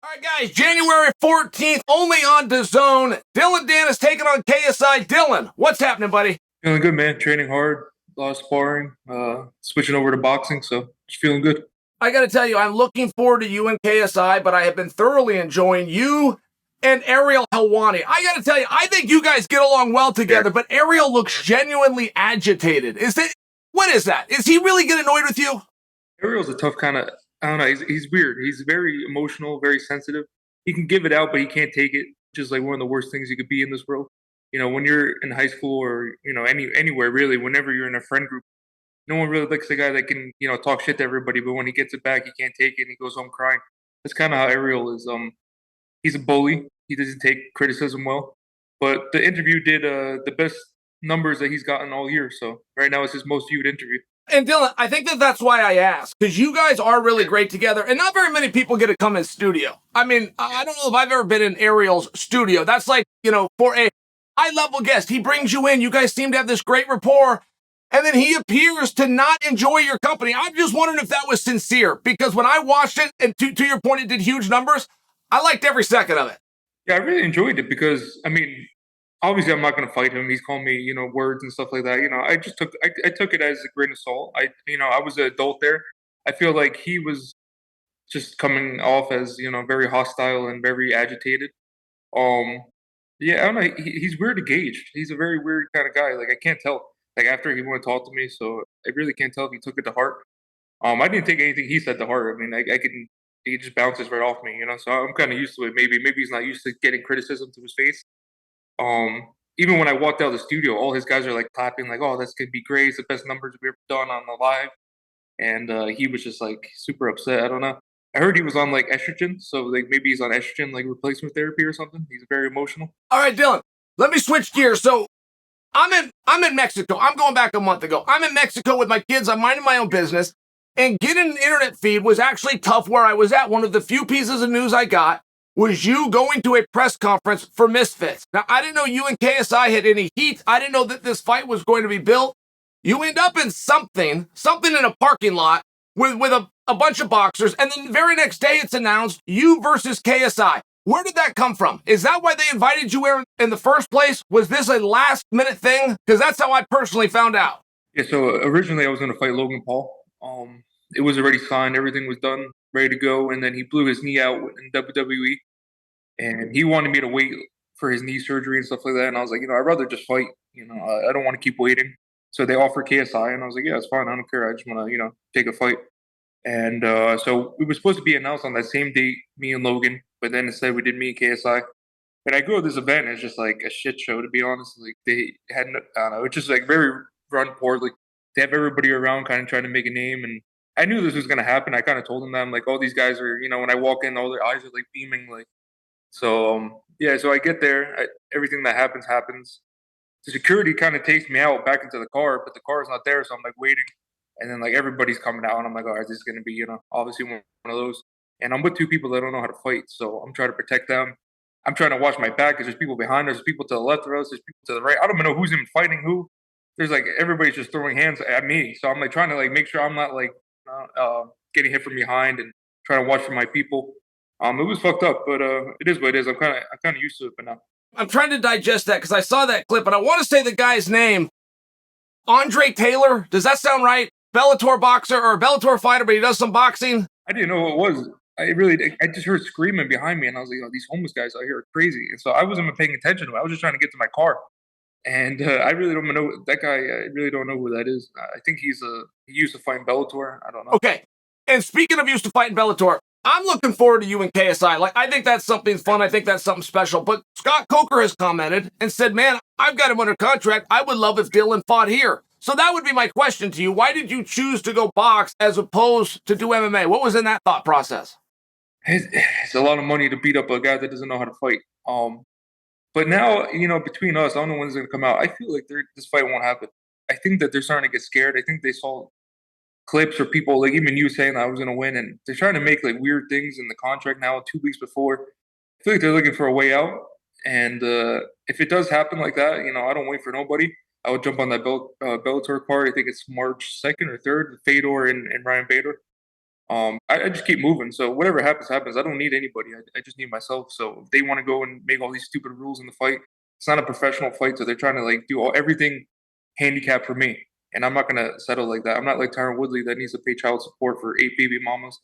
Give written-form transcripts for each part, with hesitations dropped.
All right, guys, January 14th, only on DAZN. Dillon Danis taking on KSI. Dillon, what's happening, buddy? Feeling good, man. Training hard, a lot of sparring, switching over to boxing, so just feeling good. I got to tell you, I'm looking forward to you and KSI, but I have been thoroughly enjoying you and Ariel Helwani. I got to tell you, I think you guys get along well together, but Ariel looks genuinely agitated. What is that? Is he really getting annoyed with you? Ariel's a tough kind of, I don't know, he's weird. He's very emotional, very sensitive. He can give it out, but he can't take it, which is like one of the worst things you could be in this world. You know, when you're in high school or, anywhere really, whenever you're in a friend group, no one really likes the guy that can, talk shit to everybody, but when he gets it back, he can't take it and he goes home crying. That's kind of how Ariel is. He's a bully. He doesn't take criticism well. But the interview did the best numbers that he's gotten all year. So right now it's his most viewed interview. And Dillon, I think that's why I asked, because you guys are really great together, and not very many people get to come in studio. I mean, I don't know if I've ever been in Ariel's studio. That's like, for a high-level guest, he brings you in. You guys seem to have this great rapport, and then he appears to not enjoy your company. I'm just wondering if that was sincere, because when I watched it, and to your point, it did huge numbers, I liked every second of it. Yeah, I really enjoyed it because, obviously I'm not going to fight him. He's called me, words and stuff like that. I took it as a grain of salt. I was an adult there. I feel like he was just coming off as, very hostile and very agitated. Yeah, I don't know. He's weird to gauge. He's a very weird kind of guy. Like, I can't tell. Like, after he wouldn't talk to me, so I really can't tell if he took it to heart. I didn't take anything he said to heart. I mean, he just bounces right off me, so I'm kind of used to it. Maybe he's not used to getting criticism to his face. Even when I walked out of the studio, all his guys are like clapping, like, "Oh, that's gonna be great! It's the best numbers we've ever done on the live." And he was just like super upset. I don't know. I heard he was on like estrogen, so like maybe he's on estrogen like replacement therapy or something. He's very emotional. All right, Dillon, let me switch gears. So I'm in Mexico. I'm going back a month ago. I'm in Mexico with my kids. I'm minding my own business. And getting an internet feed was actually tough where I was at. One of the few pieces of news I got was you going to a press conference for Misfits. Now, I didn't know you and KSI had any heat. I didn't know that this fight was going to be built. You end up in something in a parking lot with a bunch of boxers. And then the very next day it's announced you versus KSI. Where did that come from? Is that why they invited you in the first place? Was this a last minute thing? Because that's how I personally found out. Yeah, so originally I was going to fight Logan Paul. It was already signed. Everything was done, ready to go. And then he blew his knee out in WWE. And he wanted me to wait for his knee surgery and stuff like that. And I was like, I'd rather just fight. I don't want to keep waiting. So they offered KSI. And I was like, yeah, it's fine. I don't care. I just want to, take a fight. And so we were supposed to be announced on that same date, me and Logan. But then instead we did me and KSI. And I go to this event, and it's just like a shit show, to be honest. Like they had, I don't know, it's just like very run poorly. They have everybody around kind of trying to make a name. And I knew this was going to happen. I kind of told them that. I'm like, all these guys are, when I walk in, all their eyes are like beaming. Like, so, yeah, so I get there. Everything that happens. The security kind of takes me out back into the car, but the car is not there. So I'm like waiting. And then like everybody's coming out. And I'm like, all right, this is going to be, obviously one of those. And I'm with two people that don't know how to fight. So I'm trying to protect them. I'm trying to watch my back because there's people behind us, there's people to the left of us, there's people to the right. I don't even know who's even fighting who. There's like everybody's just throwing hands at me. So I'm like trying to like make sure I'm not like getting hit from behind and trying to watch for my people. It was fucked up, but it is what it is. I'm kind of used to it, but now I'm trying to digest that because I saw that clip, and I want to say the guy's name, Andre Taylor. Does that sound right? Bellator boxer or Bellator fighter, but he does some boxing. I didn't know who it was. I just heard screaming behind me, and I was like, "Oh, these homeless guys out here are crazy." And so I wasn't even paying attention to it. I was just trying to get to my car, and I really don't know that guy. I really don't know who that is. I think he used to fight in Bellator. I don't know. Okay, and speaking of used to fight in Bellator, I'm looking forward to you and KSI. Like, I think that's something fun. I think that's something special. But Scott Coker has commented and said, "Man, I've got him under contract. I would love if Dillon fought here." So that would be my question to you. Why did you choose to go box as opposed to do MMA? What was in that thought process? It's a lot of money to beat up a guy that doesn't know how to fight. But now, between us, I don't know when it's going to come out. I feel like this fight won't happen. I think that they're starting to get scared. I think they saw clips or people, like even you saying that I was going to win, and they're trying to make like weird things in the contract now 2 weeks before. I feel like they're looking for a way out. And if it does happen like that, I don't wait for nobody. I would jump on that Bellator card. I think it's March 2nd or 3rd, Fedor and Ryan Bader. I just keep moving. So whatever happens, happens. I don't need anybody. I just need myself. So if they want to go and make all these stupid rules in the fight, it's not a professional fight. So they're trying to like do everything handicap for me. And I'm not gonna settle like that. I'm not like Tyron Woodley that needs to pay child support for 8 baby mamas.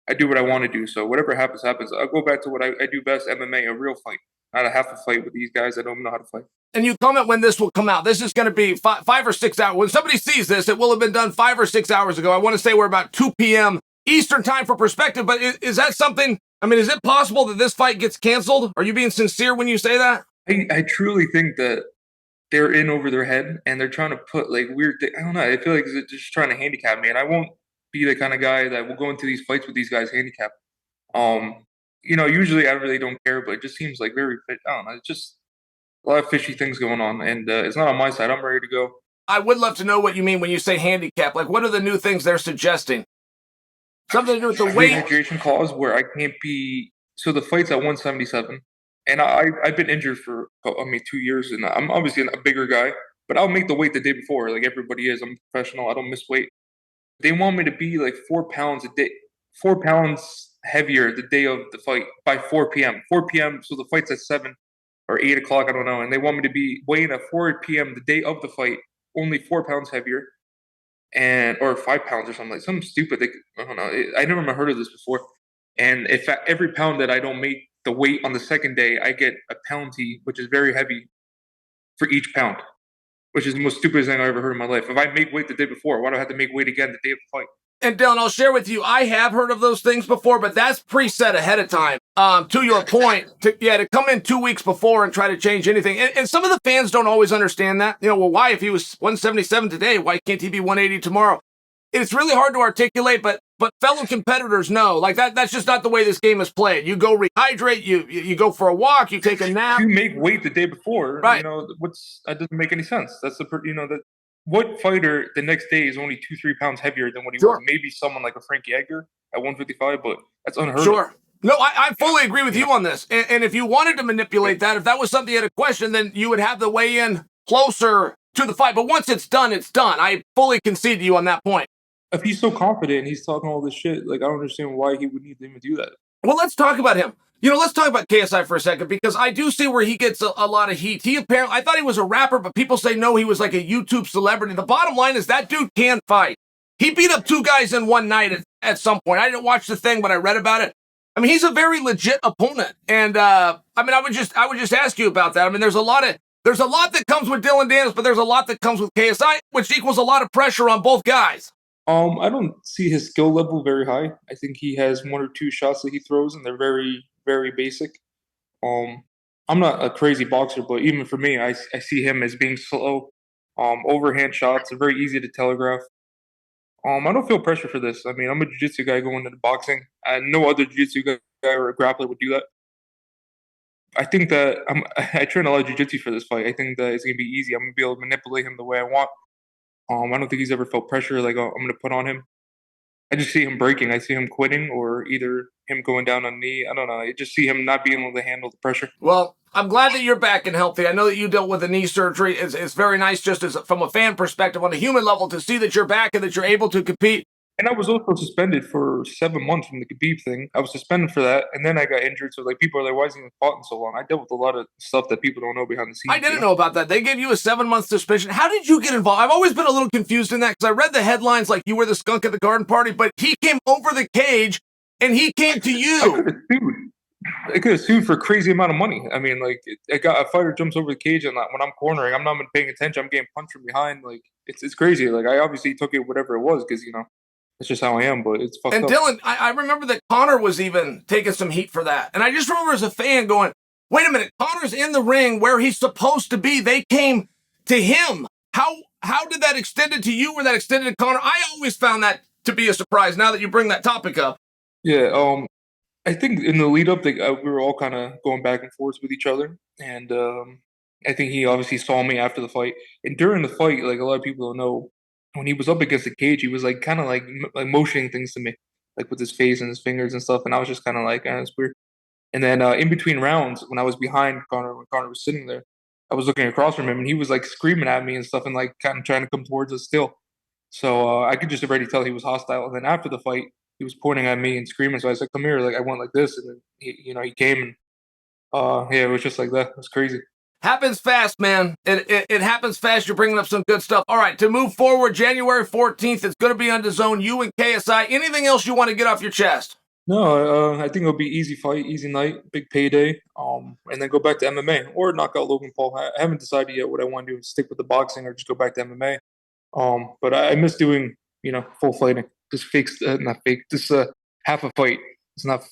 I do what I want to do. So whatever happens, happens. I'll go back to what I do best: MMA, a real fight, not a half a fight with these guys that don't know how to fight. And you comment when this will come out. This is going to be 5 or 6 hours. When somebody sees this, it will have been done 5 or 6 hours ago. I want to say we're about 2 p.m. Eastern time for perspective, but is that something, I mean, is it possible that this fight gets canceled? Are you being sincere when you say that? I truly think that they're in over their head and they're trying to put like weird things. I don't know. I feel like they're just trying to handicap me, and I won't be the kind of guy that will go into these fights with these guys handicapped. Usually I really don't care, but it just seems like very, I don't know. It's just a lot of fishy things going on, and it's not on my side. I'm ready to go. I would love to know what you mean when you say handicap. Like, what are the new things they're suggesting? Something to do with the weight? Hydration clause where I can't be. So the fight's at 177, and I've been injured for 2 years, and I'm obviously a bigger guy, but I'll make the weight the day before, like everybody is. I'm a professional. I don't miss weight. They want me to be like 4 pounds a day, 4 pounds heavier the day of the fight by 4 p.m. 4 p.m. So the fight's at 7 or 8 o'clock, I don't know. And they want me to be weighing at 4 p.m. the day of the fight, only 4 pounds heavier, or 5 pounds or something, like something stupid. I don't know. I never heard of this before. And if every pound that I don't make the weight on the second day, I get a penalty, which is very heavy for each pound, which is the most stupidest thing I ever heard in my life. If I make weight the day before, why do I have to make weight again the day of the fight? And Dillon, I'll share with you, I have heard of those things before, but that's preset ahead of time. To your point, to come in 2 weeks before and try to change anything. And some of the fans don't always understand that. Why, if he was 177 today, why can't he be 180 tomorrow? It's really hard to articulate, but fellow competitors know. Like, that's just not the way this game is played. You go rehydrate, you go for a walk, you take a nap. You make weight the day before, right? That doesn't make any sense. That's what fighter the next day is only 2-3 pounds heavier than what he was? Maybe someone like a Frankie Edgar at 155, but that's unheard of. No, I fully agree with you on this. And if you wanted to manipulate that, if that was something you had a question, then you would have the weigh in closer to the fight. But once it's done, it's done. I fully concede to you on that point. If he's so confident and he's talking all this shit, like, I don't understand why he would need to even do that. Well, let's talk about him. Let's talk about KSI for a second, because I do see where he gets a lot of heat. I thought he was a rapper, but people say no, he was like a YouTube celebrity. The bottom line is that dude can fight. He beat up 2 guys in one night at some point. I didn't watch the thing, but I read about it. I mean, he's a very legit opponent. And I would just ask you about that. I mean, there's a lot that comes with Dillon Danis, but there's a lot that comes with KSI, which equals a lot of pressure on both guys. I don't see his skill level very high. I think he has 1 or 2 shots that he throws, and they're very, very basic. I'm not a crazy boxer, but even for me, I see him as being slow. Overhand shots are very easy to telegraph. I don't feel pressure for this. I mean, I'm a jiu-jitsu guy going into boxing, and no other jiu-jitsu guy or a grappler would do that. I think that I train a lot of jiu-jitsu for this fight. I think that it's going to be easy. I'm going to be able to manipulate him the way I want. I don't think he's ever felt pressure like I'm going to put on him. I just see him breaking. I see him quitting, or either him going down on knee. I don't know. I just see him not being able to handle the pressure. Well, I'm glad that you're back and healthy. I know that you dealt with a knee surgery. It's very nice just from a fan perspective, on a human level, to see that you're back and that you're able to compete. And I was also suspended for 7 months from the Khabib thing. I was suspended for that, and then I got injured. So, like, people are like, why hasn't he fought in so long? I dealt with a lot of stuff that people don't know behind the scenes. I didn't know about that. They gave you a 7-month suspension. How did you get involved? I've always been a little confused in that, because I read the headlines like you were the skunk at the garden party, but he came over the cage, and he came to you. I could have sued for a crazy amount of money. I mean, like, a fighter jumps over the cage, and when I'm cornering, I'm not even paying attention. I'm getting punched from behind. Like, it's crazy. Like, I obviously took it whatever it was, because, it's just how I am, but it's fucked up. And Dillon, I remember that Conor was even taking some heat for that. And I just remember as a fan going, wait a minute, Conor's in the ring where he's supposed to be. They came to him. How did that extend it to you, or that extended to Conor? I always found that to be a surprise now that you bring that topic up. Yeah, I think in the lead up, we were all kind of going back and forth with each other. And I think he obviously saw me after the fight. And during the fight, like, a lot of people don't know, when he was up against the cage, he was like kind of like motioning things to me, like with his face and his fingers and stuff. And I was just kind of like, it's weird. And then in between rounds, when I was behind Conor, when Conor was sitting there, I was looking across from him, and he was like screaming at me and stuff, and like kind of trying to come towards us still. So I could just already tell he was hostile. And then after the fight, he was pointing at me and screaming. So I said, "Come here!" Like I went like this, and then he came and yeah, it was just like that. It was crazy. Happens fast, man. It happens fast. You're bringing up some good stuff. All right, to move forward, January 14th, it's going to be on DAZN. You and KSI. Anything else you want to get off your chest? No, I think it'll be easy fight, easy night, big payday, and then go back to MMA or knock out Logan Paul. I haven't decided yet what I want to do, stick with the boxing or just go back to MMA. But I miss doing, full fighting. Just fake, not fake, just half a fight. It's not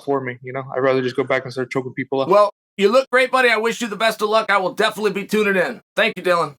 for me. I'd rather just go back and start choking people up. Well, you look great, buddy. I wish you the best of luck. I will definitely be tuning in. Thank you, Dillon.